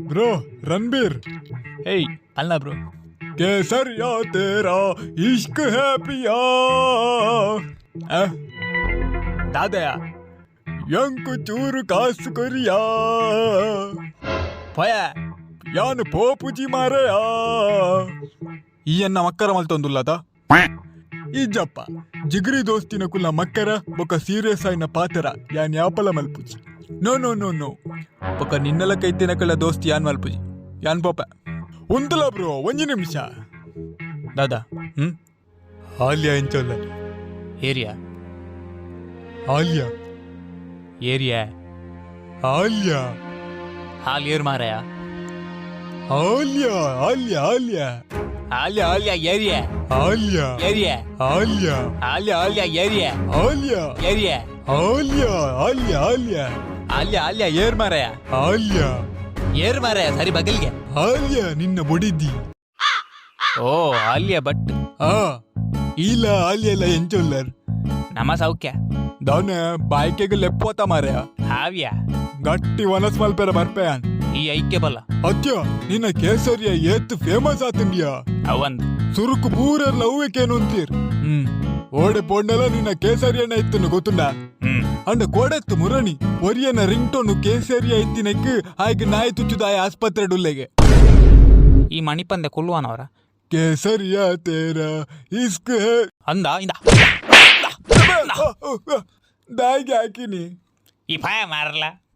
Bro Ranbir ಏಯ್ ಅಲ್ಲ bro. Kesariya ತೇರಾ ಇಷ್ಕ್ ಹೈ ಪಿಯಾ ದಾದಯ ಯಂಕು ಚೂರು ಕಾಸು ಕೊರಿಯಾ ಪಯ ಯಾನು ಪೋಪುಜಿ ಮಾರಯಾ ಈ ಅನ್ನ ಮಕ್ಕರ ಮಲ್ತೊಂದುಲ್ಲದ ಈಜಪ್ಪ ಜಿಗ್ರಿ ದೋಸ್ತಿನ ಕುಲ್ಲ ಮಕ್ಕರ ಬೊಕ ಸೀರಿಯಸ್ ಆಯ್ನ ಪಾತೆರ ಯಾನ್ ಯಾಪಲ ಮಲ್ಪುಜಿ ನೋ ನೋ ನೋ ನೋ ಬೊಕ ನಿನ್ನಲ ಕೈತಿನ ಕಲ್ಲ ದೋಸ್ತಿ ಯಾನ್ ಮಲ್ಪುಜಿ ಯಾನ್ ಪೋಪ ಉಂತಲ ಬ್ರೋ ಒಂಜಿ ನಿಮಿಷ ದಾದಾ ಆಲಿಯಾ ಎಂಚೊಲ್ಲ ಏರಿಯಾ ಆಲಿಯಾ ಏರಿಯಾ ಆಲಿಯಾ ಹಾಲ್ ಏರ್ ಮಾರಯ ಆಲಿಯಾ ಆಲಿಯಾ ಆಲಿಯಾ ಆಲಿಯಾ ಆಲಿಯಾ ಏರಿಯಾ ಆಲಿಯಾ ಏರಿಯಾ ಆಲಿಯಾ ಆಲಿಯಾ ಆಲಿಯಾ ಏರಿಯಾ ಆಲಿಯಾ ಏರಿಯಾ ಆಲಿಯಾ ಆಲಿಯಾ ಆಲಿಯಾ ಆಲಿಯಾ ಆಲಿಯಾ ಏರ್ ಮಾರಯ ಆಲಿಯಾ ಏರ್ ಮಾರಯ ಸರಿ ಬಗಲ್ಗೆ ಆಲಿಯಾ ನಿನ್ನ ಬೊಡಿದ್ದಿ ಓ ಆಲಿಯಾ ಬಟ್ ಇಲ್ಲ ಆಲಿಯಲ್ಲ ಎಂಚೊಲ್ಲರ್ ನಮ ಸೌಖ್ಯ ದಾನೆ ಬಾಯ್ಕೆಗೆ ಲೆಪ್ಪೋತ ಮಾರ್ಯ ಹಾವ್ಯಾ ಗಟ್ಟಿ ವನಸ್ ಮಲ್ಪೆರ ಬರ್ಪೆಯಾನ್ ಈ ಐಕ್ಯ ಬಲ್ಲ ಅತ್ಯ ನಿನ್ನ ಕೇಸರಿಯ ಏತ್ ಫೇಮಸ್ ಆತಂಡಿಯಾ ಅವಂದ್ ಸುರುಕು ಪೂರರ್ ಲವ್ವೇಕೇನು ಅಂತೀರ್ ಓಡೆ ಪೋಂಡಲ ನಿನ್ನ ಕೇಸರಿಯನ್ನ ಇತ್ತನು ಗೊತ್ತುಂಡ ಅಂಡ ಕೋಡೆತ್ತು ಮುರಣಿ ಒರಿಯನ ರಿಂಗ್ ಟೋನು ಕೇಸರಿಯ ಇತ್ತಿನಕ್ಕೆ ಆಯ್ಕೆ ನಾಯಿ ತುಚ್ಚುದಾಯ ಆಸ್ಪತ್ರೆ ಡುಲ್ಲೆಗೆ ಈ ಮಣಿಪಂದೆ ಕೊಲ್ಲುವನವರ ಕೇಸರಿಯ ತೇರ ಇಸ್ಕ್ ಅಂದ ಇಂದ ಬ್ಯಾಗ್ ಹಾಕಿನಿ ಈ ಪಾಯ ಮಾರಲ್ಲ